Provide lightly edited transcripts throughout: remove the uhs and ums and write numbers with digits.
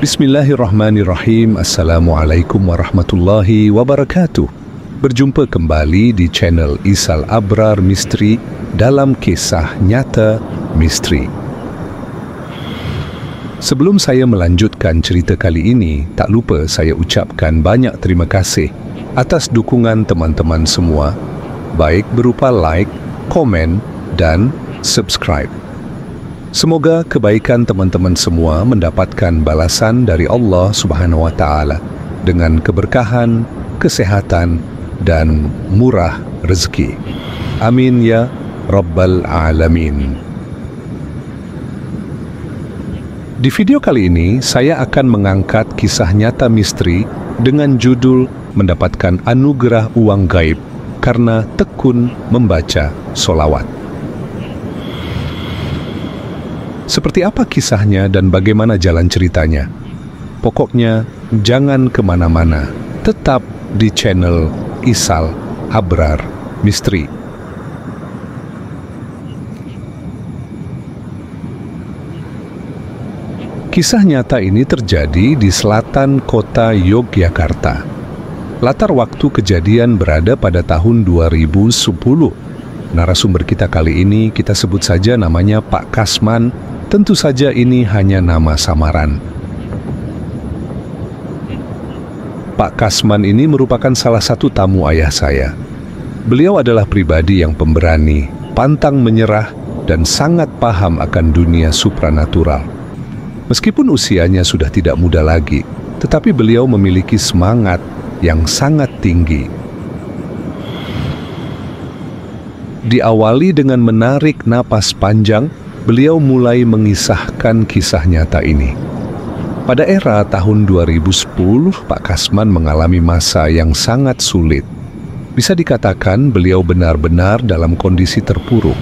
Bismillahirrahmanirrahim. Assalamualaikum warahmatullahi wabarakatuh. Berjumpa kembali di channel Isal Abrar Misteri dalam kisah nyata misteri. Sebelum saya melanjutkan cerita kali ini, tak lupa saya ucapkan banyak terima kasih atas dukungan teman-teman semua, baik berupa like, komen dan subscribe. Semoga kebaikan teman-teman semua mendapatkan balasan dari Allah Subhanahu wa Ta'ala dengan keberkahan, kesehatan, dan murah rezeki. Amin ya Rabbal Alamin. Di video kali ini, saya akan mengangkat kisah nyata misteri dengan judul mendapatkan anugerah uang gaib karena tekun membaca solawat. Seperti apa kisahnya dan bagaimana jalan ceritanya? Pokoknya jangan kemana-mana, tetap di channel Isal Abrar Misteri. Kisah nyata ini terjadi di selatan kota Yogyakarta. Latar waktu kejadian berada pada tahun 2010. Narasumber kita kali ini kita sebut saja namanya Pak Kasman. Tentu saja ini hanya nama samaran. Pak Kasman ini merupakan salah satu tamu ayah saya. Beliau adalah pribadi yang pemberani, pantang menyerah, dan sangat paham akan dunia supranatural. Meskipun usianya sudah tidak muda lagi, tetapi beliau memiliki semangat yang sangat tinggi. Diawali dengan menarik napas panjang, beliau mulai mengisahkan kisah nyata ini. Pada era tahun 2010, Pak Kasman mengalami masa yang sangat sulit. Bisa dikatakan beliau benar-benar dalam kondisi terpuruk.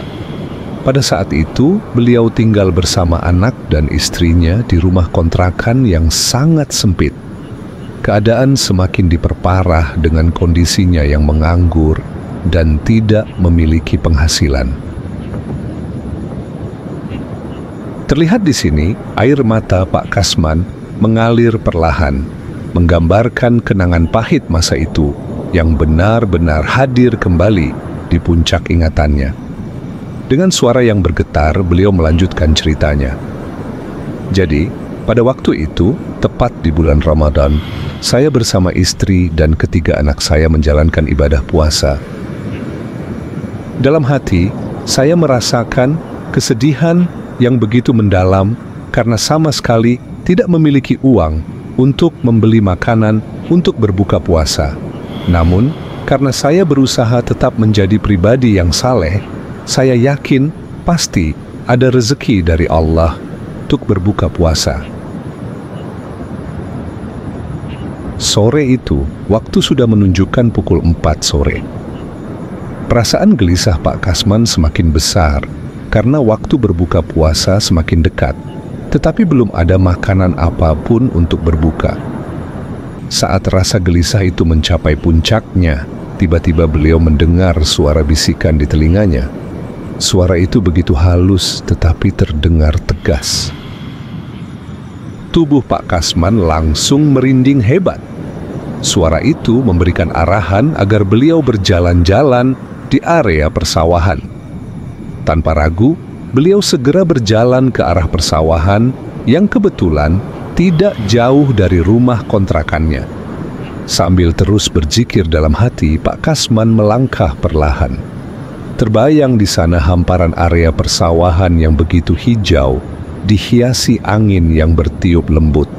Pada saat itu, beliau tinggal bersama anak dan istrinya di rumah kontrakan yang sangat sempit. Keadaan semakin diperparah dengan kondisinya yang menganggur dan tidak memiliki penghasilan. Terlihat di sini, air mata Pak Kasman mengalir perlahan, menggambarkan kenangan pahit masa itu yang benar-benar hadir kembali di puncak ingatannya. Dengan suara yang bergetar, beliau melanjutkan ceritanya. Jadi, pada waktu itu, tepat di bulan Ramadan, saya bersama istri dan ketiga anak saya menjalankan ibadah puasa. Dalam hati, saya merasakan kesedihan yang begitu mendalam karena sama sekali tidak memiliki uang untuk membeli makanan untuk berbuka puasa. Namun, karena saya berusaha tetap menjadi pribadi yang saleh, saya yakin pasti ada rezeki dari Allah untuk berbuka puasa. Sore itu, waktu sudah menunjukkan pukul 4 sore. Perasaan gelisah Pak Kasman semakin besar karena waktu berbuka puasa semakin dekat, tetapi belum ada makanan apapun untuk berbuka. Saat rasa gelisah itu mencapai puncaknya, tiba-tiba beliau mendengar suara bisikan di telinganya. Suara itu begitu halus tetapi terdengar tegas. Tubuh Pak Kasman langsung merinding hebat. Suara itu memberikan arahan agar beliau berjalan-jalan di area persawahan. Tanpa ragu, beliau segera berjalan ke arah persawahan yang kebetulan tidak jauh dari rumah kontrakannya. Sambil terus berzikir dalam hati, Pak Kasman melangkah perlahan. Terbayang di sana hamparan area persawahan yang begitu hijau, dihiasi angin yang bertiup lembut.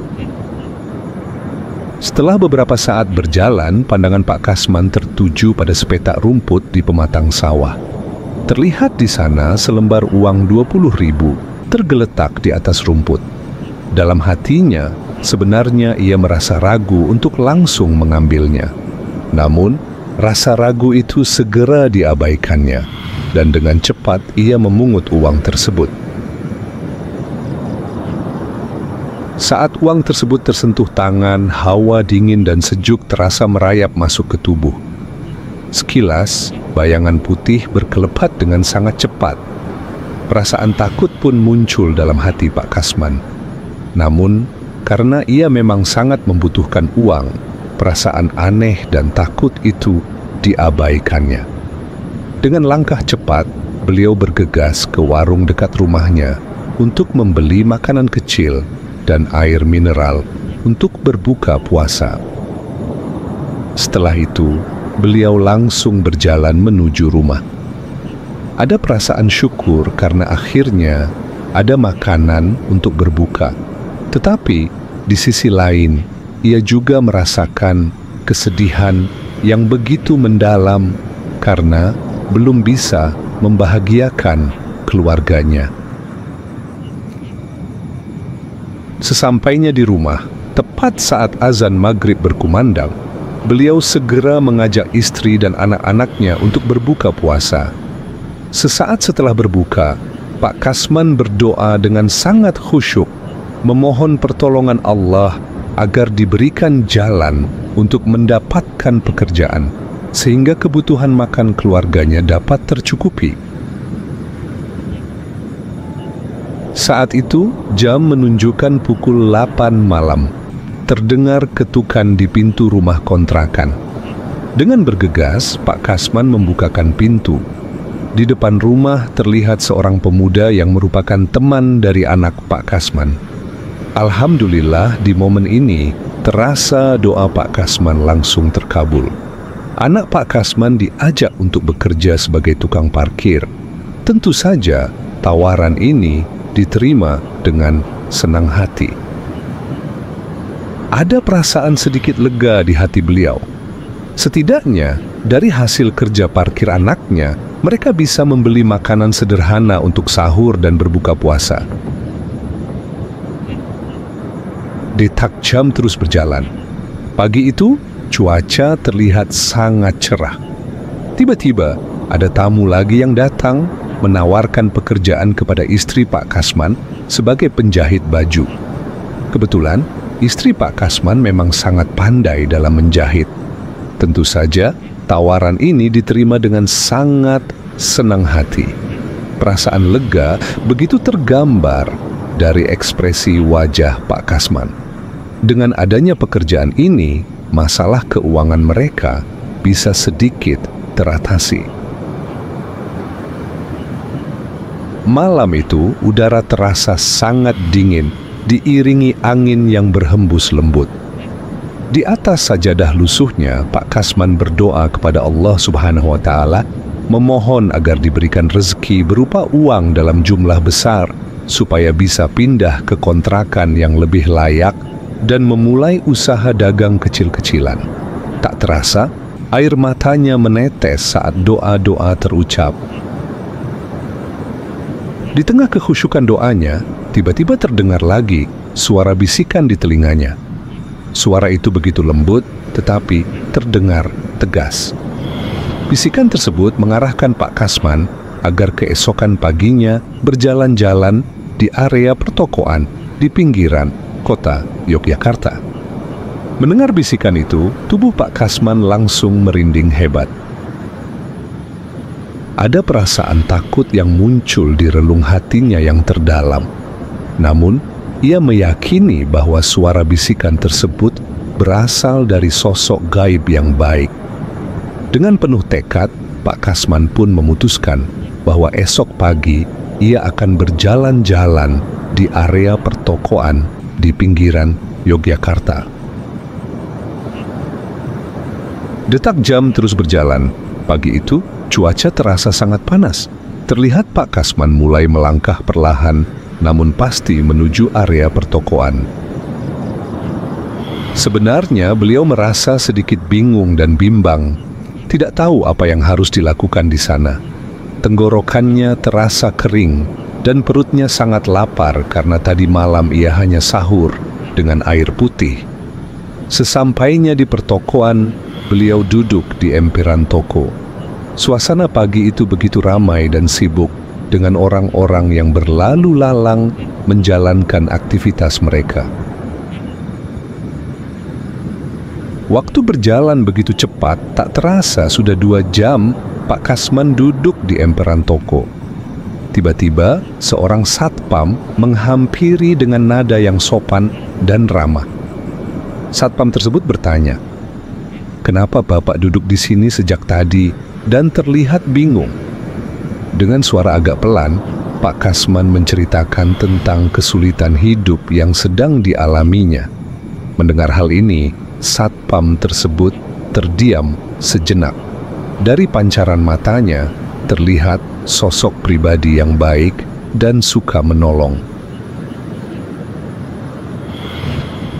Setelah beberapa saat berjalan, pandangan Pak Kasman tertuju pada sepetak rumput di pematang sawah. Terlihat di sana selembar uang 20.000 tergeletak di atas rumput. Dalam hatinya, sebenarnya ia merasa ragu untuk langsung mengambilnya. Namun, rasa ragu itu segera diabaikannya, dan dengan cepat ia memungut uang tersebut. Saat uang tersebut tersentuh tangan, hawa dingin dan sejuk terasa merayap masuk ke tubuh. Sekilas, bayangan putih berkelebat dengan sangat cepat. Perasaan takut pun muncul dalam hati Pak Kasman. Namun, Karena ia memang sangat membutuhkan uang, perasaan aneh dan takut itu diabaikannya. Dengan langkah cepat, beliau bergegas ke warung dekat rumahnya untuk membeli makanan kecil dan air mineral untuk berbuka puasa. Setelah itu, beliau langsung berjalan menuju rumah. Ada perasaan syukur karena akhirnya ada makanan untuk berbuka. Tetapi di sisi lain, ia juga merasakan kesedihan yang begitu mendalam karena belum bisa membahagiakan keluarganya. Sesampainya di rumah, tepat saat azan maghrib berkumandang, beliau segera mengajak istri dan anak-anaknya untuk berbuka puasa. Sesaat setelah berbuka, Pak Kasman berdoa dengan sangat khusyuk, memohon pertolongan Allah agar diberikan jalan untuk mendapatkan pekerjaan, sehingga kebutuhan makan keluarganya dapat tercukupi. Saat itu, jam menunjukkan pukul 8 malam. Terdengar ketukan di pintu rumah kontrakan. Dengan bergegas, Pak Kasman membukakan pintu. Di depan rumah terlihat seorang pemuda yang merupakan teman dari anak Pak Kasman. Alhamdulillah, di momen ini terasa doa Pak Kasman langsung terkabul. Anak Pak Kasman diajak untuk bekerja sebagai tukang parkir. Tentu saja tawaran ini diterima dengan senang hati. Ada perasaan sedikit lega di hati beliau. Setidaknya dari hasil kerja parkir anaknya, mereka bisa membeli makanan sederhana untuk sahur dan berbuka puasa. Detak jam terus berjalan. Pagi itu, cuaca terlihat sangat cerah. Tiba-tiba, ada tamu lagi yang datang menawarkan pekerjaan kepada istri Pak Kasman sebagai penjahit baju. Kebetulan, istri Pak Kasman memang sangat pandai dalam menjahit. Tentu saja, tawaran ini diterima dengan sangat senang hati. Perasaan lega begitu tergambar dari ekspresi wajah Pak Kasman. Dengan adanya pekerjaan ini, masalah keuangan mereka bisa sedikit teratasi. Malam itu, udara terasa sangat dingin, diiringi angin yang berhembus lembut. Di atas sajadah lusuhnya, Pak Kasman berdoa kepada Allah Subhanahu wa Ta'ala, memohon agar diberikan rezeki berupa uang dalam jumlah besar, supaya bisa pindah ke kontrakan yang lebih layak dan memulai usaha dagang kecil-kecilan. Tak terasa, air matanya menetes saat doa-doa terucap. Di tengah kekhusyukan doanya, tiba-tiba terdengar lagi suara bisikan di telinganya. Suara itu begitu lembut, tetapi terdengar tegas. Bisikan tersebut mengarahkan Pak Kasman agar keesokan paginya berjalan-jalan di area pertokoan di pinggiran kota Yogyakarta. Mendengar bisikan itu, tubuh Pak Kasman langsung merinding hebat. Ada perasaan takut yang muncul di relung hatinya yang terdalam. Namun, ia meyakini bahwa suara bisikan tersebut berasal dari sosok gaib yang baik. Dengan penuh tekad, Pak Kasman pun memutuskan bahwa esok pagi ia akan berjalan-jalan di area pertokoan di pinggiran Yogyakarta. Detak jam terus berjalan. Pagi itu, cuaca terasa sangat panas. Terlihat Pak Kasman mulai melangkah perlahan, namun pasti menuju area pertokoan. Sebenarnya beliau merasa sedikit bingung dan bimbang, tidak tahu apa yang harus dilakukan di sana. Tenggorokannya terasa kering dan perutnya sangat lapar karena tadi malam ia hanya sahur dengan air putih. Sesampainya di pertokoan, beliau duduk di emperan toko. Suasana pagi itu begitu ramai dan sibuk dengan orang-orang yang berlalu lalang menjalankan aktivitas mereka. Waktu berjalan begitu cepat, tak terasa sudah 2 jam Pak Kasman duduk di emperan toko. Tiba-tiba, seorang satpam menghampiri dengan nada yang sopan dan ramah. Satpam tersebut bertanya, "Kenapa Bapak duduk di sini sejak tadi dan terlihat bingung?" Dengan suara agak pelan, Pak Kasman menceritakan tentang kesulitan hidup yang sedang dialaminya. Mendengar hal ini, satpam tersebut terdiam sejenak. Dari pancaran matanya, terlihat sosok pribadi yang baik dan suka menolong.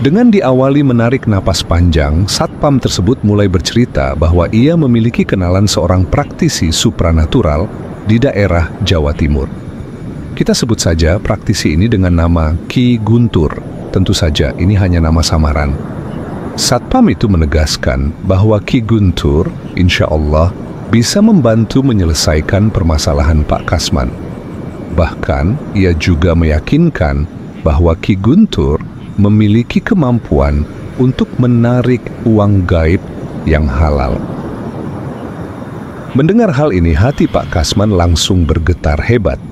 Dengan diawali menarik napas panjang, satpam tersebut mulai bercerita bahwa ia memiliki kenalan seorang praktisi supranatural di daerah Jawa Timur. Kita sebut saja praktisi ini dengan nama Ki Guntur. Tentu saja ini hanya nama samaran. Satpam itu menegaskan bahwa Ki Guntur, insya Allah, bisa membantu menyelesaikan permasalahan Pak Kasman. Bahkan, ia juga meyakinkan bahwa Ki Guntur memiliki kemampuan untuk menarik uang gaib yang halal. Mendengar hal ini, hati Pak Kasman langsung bergetar hebat.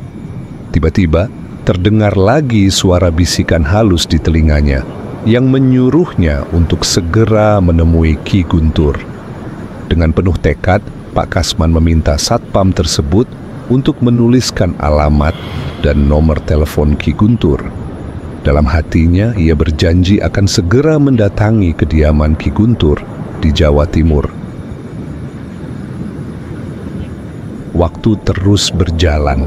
Tiba-tiba, terdengar lagi suara bisikan halus di telinganya yang menyuruhnya untuk segera menemui Ki Guntur. Dengan penuh tekad, Pak Kasman meminta satpam tersebut untuk menuliskan alamat dan nomor telepon Ki Guntur. Dalam hatinya, ia berjanji akan segera mendatangi kediaman Ki Guntur di Jawa Timur. Waktu terus berjalan.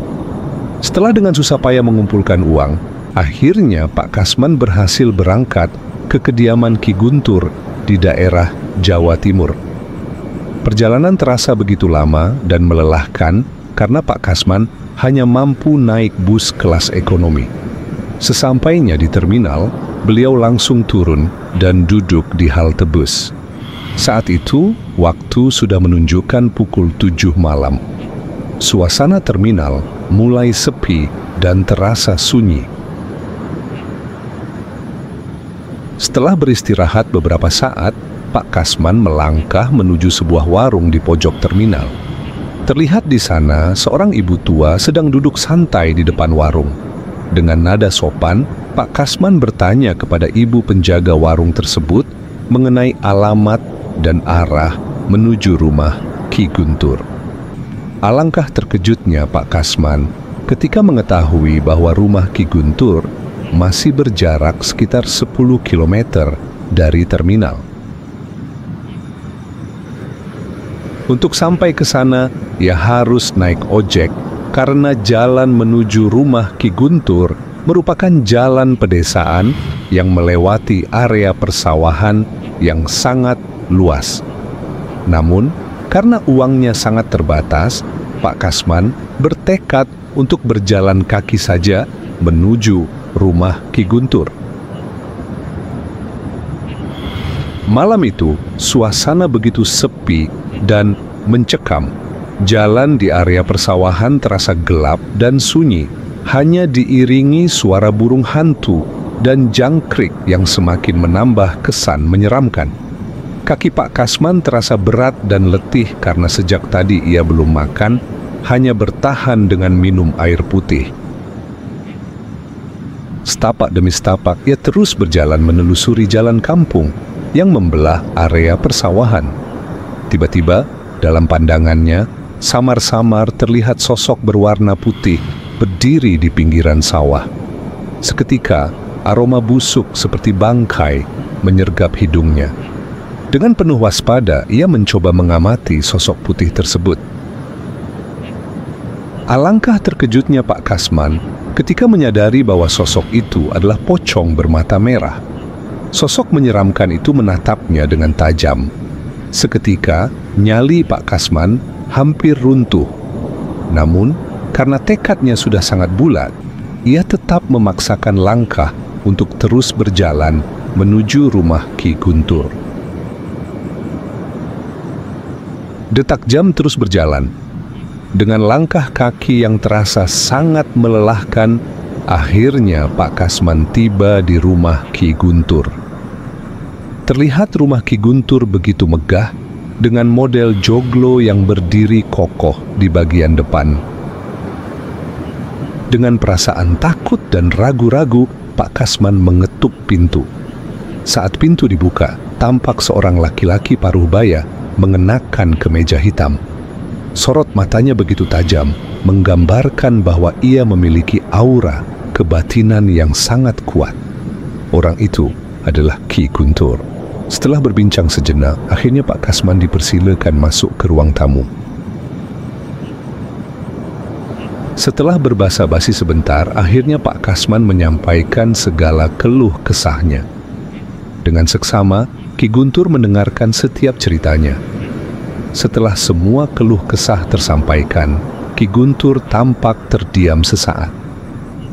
Setelah dengan susah payah mengumpulkan uang, akhirnya Pak Kasman berhasil berangkat ke kediaman Ki Guntur di daerah Jawa Timur. Perjalanan terasa begitu lama dan melelahkan karena Pak Kasman hanya mampu naik bus kelas ekonomi. Sesampainya di terminal, beliau langsung turun dan duduk di halte bus. Saat itu, waktu sudah menunjukkan pukul 7 malam. Suasana terminal mulai sepi dan terasa sunyi. Setelah beristirahat beberapa saat, Pak Kasman melangkah menuju sebuah warung di pojok terminal. Terlihat di sana seorang ibu tua sedang duduk santai di depan warung. Dengan nada sopan, Pak Kasman bertanya kepada ibu penjaga warung tersebut mengenai alamat dan arah menuju rumah Ki Guntur. Alangkah terkejutnya Pak Kasman ketika mengetahui bahwa rumah Ki Guntur masih berjarak sekitar 10 km dari terminal. Untuk sampai ke sana, ia harus naik ojek karena jalan menuju rumah Ki Guntur merupakan jalan pedesaan yang melewati area persawahan yang sangat luas. Namun, karena uangnya sangat terbatas, Pak Kasman bertekad untuk berjalan kaki saja menuju rumah Ki Guntur. Malam itu, suasana begitu sepi dan mencekam. Jalan di area persawahan terasa gelap dan sunyi, hanya diiringi suara burung hantu dan jangkrik yang semakin menambah kesan menyeramkan. Kaki Pak Kasman terasa berat dan letih karena sejak tadi ia belum makan, hanya bertahan dengan minum air putih. Setapak demi setapak, ia terus berjalan menelusuri jalan kampung yang membelah area persawahan. Tiba-tiba, dalam pandangannya, samar-samar terlihat sosok berwarna putih berdiri di pinggiran sawah. Seketika, aroma busuk seperti bangkai menyergap hidungnya. Dengan penuh waspada, ia mencoba mengamati sosok putih tersebut. Alangkah terkejutnya Pak Kasman ketika menyadari bahwa sosok itu adalah pocong bermata merah. Sosok menyeramkan itu menatapnya dengan tajam. Seketika, nyali Pak Kasman hampir runtuh. Namun, karena tekadnya sudah sangat bulat, ia tetap memaksakan langkah untuk terus berjalan menuju rumah Ki Guntur. Detak jam terus berjalan. Dengan langkah kaki yang terasa sangat melelahkan, akhirnya Pak Kasman tiba di rumah Ki Guntur. Terlihat rumah Ki Guntur begitu megah dengan model joglo yang berdiri kokoh di bagian depan. Dengan perasaan takut dan ragu-ragu, Pak Kasman mengetuk pintu. Saat pintu dibuka, tampak seorang laki-laki paruh baya mengenakan kemeja hitam. Sorot matanya begitu tajam, menggambarkan bahwa ia memiliki aura kebatinan yang sangat kuat. Orang itu adalah Ki Guntur. Setelah berbincang sejenak, akhirnya Pak Kasman dipersilakan masuk ke ruang tamu. Setelah berbasa-basi sebentar, akhirnya Pak Kasman menyampaikan segala keluh kesahnya. Dengan seksama, Ki Guntur mendengarkan setiap ceritanya. Setelah semua keluh kesah tersampaikan, Ki Guntur tampak terdiam sesaat.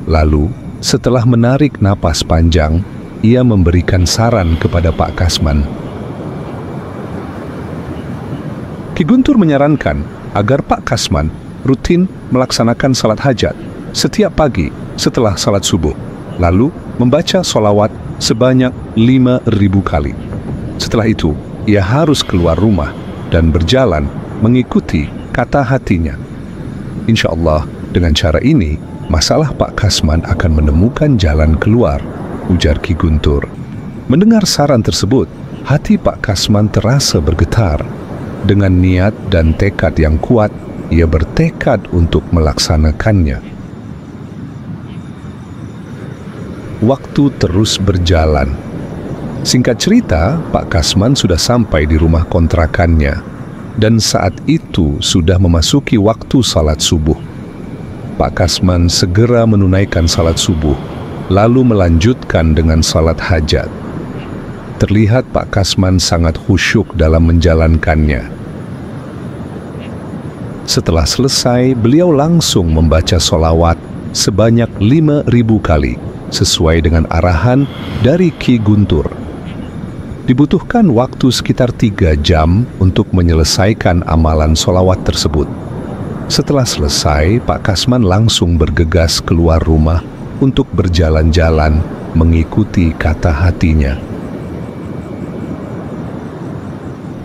Lalu, setelah menarik napas panjang, ia memberikan saran kepada Pak Kasman. Ki Guntur menyarankan agar Pak Kasman rutin melaksanakan salat hajat setiap pagi setelah salat subuh, lalu membaca sholawat sebanyak 5.000 kali. Setelah itu, ia harus keluar rumah dan berjalan mengikuti kata hatinya. Insya Allah, dengan cara ini, masalah Pak Kasman akan menemukan jalan keluar, ujar Ki Guntur. Mendengar saran tersebut, hati Pak Kasman terasa bergetar. Dengan niat dan tekad yang kuat, ia bertekad untuk melaksanakannya. Waktu terus berjalan. Singkat cerita, Pak Kasman sudah sampai di rumah kontrakannya, dan saat itu sudah memasuki waktu salat subuh. Pak Kasman segera menunaikan salat subuh, lalu melanjutkan dengan salat hajat. Terlihat Pak Kasman sangat khusyuk dalam menjalankannya. Setelah selesai, beliau langsung membaca sholawat sebanyak 5.000 kali, sesuai dengan arahan dari Ki Guntur. Dibutuhkan waktu sekitar 3 jam untuk menyelesaikan amalan sholawat tersebut. Setelah selesai, Pak Kasman langsung bergegas keluar rumah untuk berjalan-jalan mengikuti kata hatinya.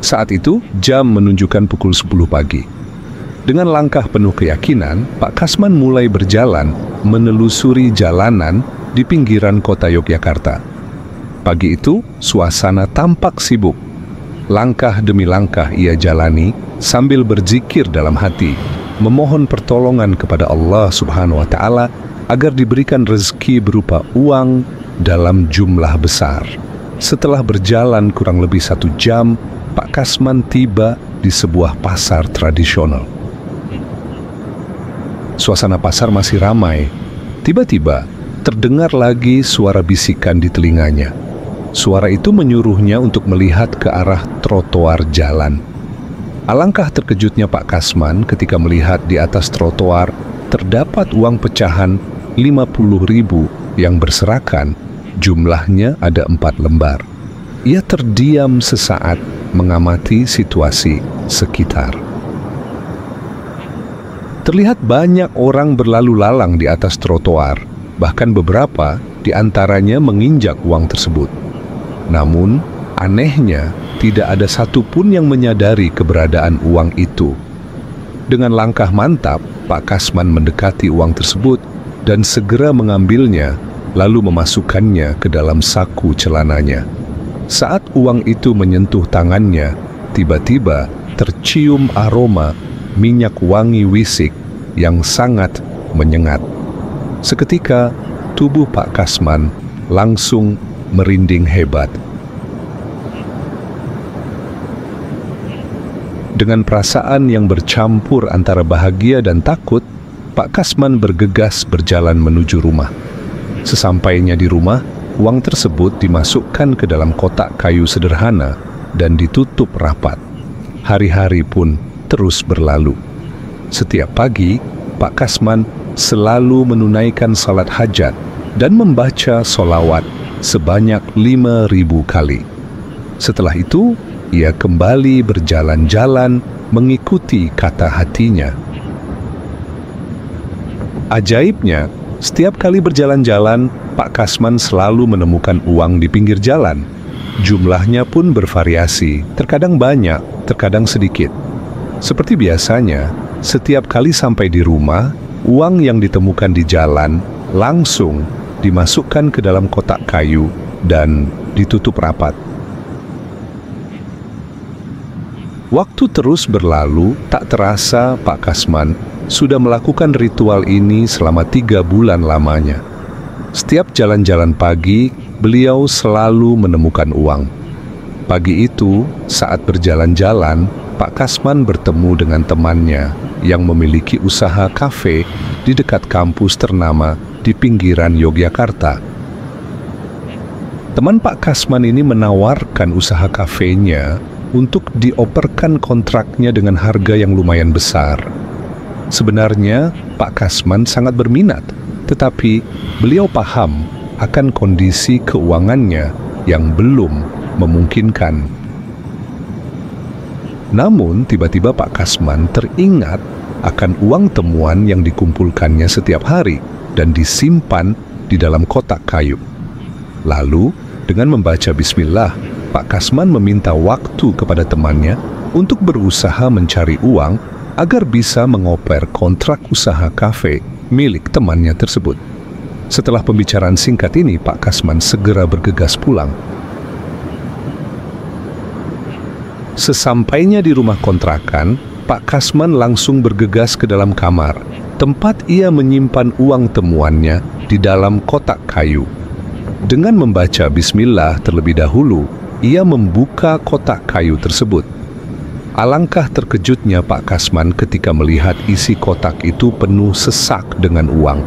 Saat itu, jam menunjukkan pukul 10 pagi. Dengan langkah penuh keyakinan, Pak Kasman mulai berjalan menelusuri jalanan di pinggiran kota Yogyakarta. Pagi itu, suasana tampak sibuk. Langkah demi langkah ia jalani sambil berzikir dalam hati, memohon pertolongan kepada Allah Subhanahu wa Ta'ala agar diberikan rezeki berupa uang dalam jumlah besar. Setelah berjalan kurang lebih 1 jam, Pak Kasman tiba di sebuah pasar tradisional. Suasana pasar masih ramai. Tiba-tiba terdengar lagi suara bisikan di telinganya. Suara itu menyuruhnya untuk melihat ke arah trotoar jalan. Alangkah terkejutnya Pak Kasman ketika melihat di atas trotoar terdapat uang pecahan 50.000 yang berserakan. Jumlahnya ada 4 lembar. Ia terdiam sesaat mengamati situasi sekitar. Terlihat banyak orang berlalu lalang di atas trotoar, bahkan beberapa di antaranya menginjak uang tersebut. Namun, anehnya tidak ada satupun yang menyadari keberadaan uang itu. Dengan langkah mantap, Pak Kasman mendekati uang tersebut dan segera mengambilnya, lalu memasukkannya ke dalam saku celananya. Saat uang itu menyentuh tangannya, tiba-tiba tercium aroma minyak wangi wisik yang sangat menyengat. Seketika, tubuh Pak Kasman langsung merinding hebat. Dengan perasaan yang bercampur antara bahagia dan takut, Pak Kasman bergegas berjalan menuju rumah. Sesampainya di rumah, uang tersebut dimasukkan ke dalam kotak kayu sederhana dan ditutup rapat. Hari-hari pun terus berlalu. Setiap pagi, Pak Kasman selalu menunaikan salat hajat dan membaca sholawat sebanyak 5.000 kali. Setelah itu, ia kembali berjalan-jalan mengikuti kata hatinya. Ajaibnya, setiap kali berjalan-jalan, Pak Kasman selalu menemukan uang di pinggir jalan. Jumlahnya pun bervariasi, terkadang banyak, terkadang sedikit. Seperti biasanya, setiap kali sampai di rumah, uang yang ditemukan di jalan langsung dimasukkan ke dalam kotak kayu dan ditutup rapat. Waktu terus berlalu, tak terasa Pak Kasman sudah melakukan ritual ini selama 3 bulan lamanya. Setiap jalan-jalan pagi, beliau selalu menemukan uang. Pagi itu, saat berjalan-jalan, Pak Kasman bertemu dengan temannya yang memiliki usaha kafe di dekat kampus ternama di pinggiran Yogyakarta. Teman Pak Kasman ini menawarkan usaha kafenya untuk dioperkan kontraknya dengan harga yang lumayan besar. Sebenarnya, Pak Kasman sangat berminat, tetapi beliau paham akan kondisi keuangannya yang belum memungkinkan. Namun, tiba-tiba Pak Kasman teringat akan uang temuan yang dikumpulkannya setiap hari dan disimpan di dalam kotak kayu. Lalu, dengan membaca bismillah, Pak Kasman meminta waktu kepada temannya untuk berusaha mencari uang agar bisa mengoper kontrak usaha kafe milik temannya tersebut. Setelah pembicaraan singkat ini, Pak Kasman segera bergegas pulang. Sesampainya di rumah kontrakan, Pak Kasman langsung bergegas ke dalam kamar, tempat ia menyimpan uang temuannya di dalam kotak kayu. Dengan membaca bismillah terlebih dahulu, ia membuka kotak kayu tersebut. Alangkah terkejutnya Pak Kasman ketika melihat isi kotak itu penuh sesak dengan uang.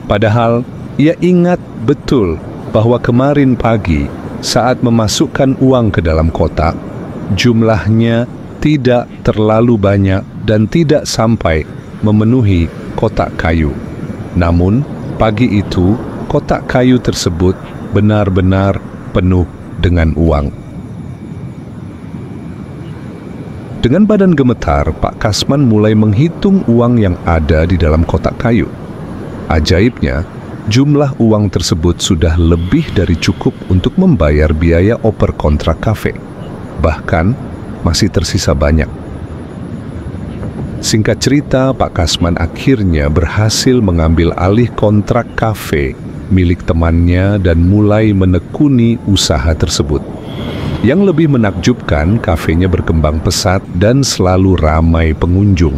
Padahal, ia ingat betul bahwa kemarin pagi saat memasukkan uang ke dalam kotak, jumlahnya tidak terlalu banyak dan tidak sampai memenuhi kotak kayu. Namun, pagi itu, kotak kayu tersebut benar-benar penuh dengan uang. Dengan badan gemetar, Pak Kasman mulai menghitung uang yang ada di dalam kotak kayu. Ajaibnya, jumlah uang tersebut sudah lebih dari cukup untuk membayar biaya oper kontrak kafe. Bahkan, masih tersisa banyak. Singkat cerita, Pak Kasman akhirnya berhasil mengambil alih kontrak kafe milik temannya dan mulai menekuni usaha tersebut. Yang lebih menakjubkan, kafenya berkembang pesat dan selalu ramai pengunjung.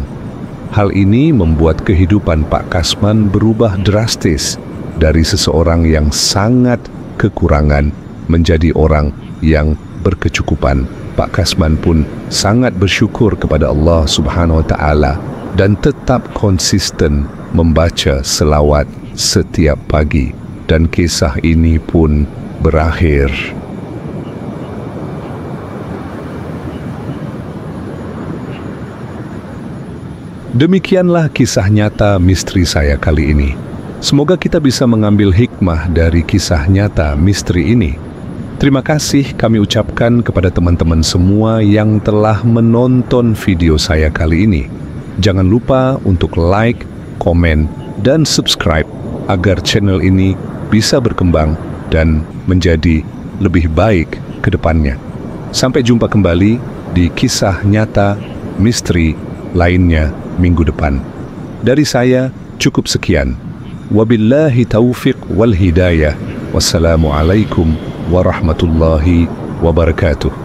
Hal ini membuat kehidupan Pak Kasman berubah drastis dari seseorang yang sangat kekurangan menjadi orang yang berkecukupan. Pak Kasman pun sangat bersyukur kepada Allah Subhanahu wa Ta'ala dan tetap konsisten membaca selawat setiap pagi. Dan kisah ini pun berakhir. Demikianlah kisah nyata misteri saya kali ini. Semoga kita bisa mengambil hikmah dari kisah nyata misteri ini. Terima kasih kami ucapkan kepada teman-teman semua yang telah menonton video saya kali ini. Jangan lupa untuk like, komen, dan subscribe agar channel ini bisa berkembang dan menjadi lebih baik ke depannya. Sampai jumpa kembali di kisah nyata misteri lainnya minggu depan. Dari saya cukup sekian. Wabillahi taufiq wal hidayah. Wassalamualaikum warahmatullahi wabarakatuh.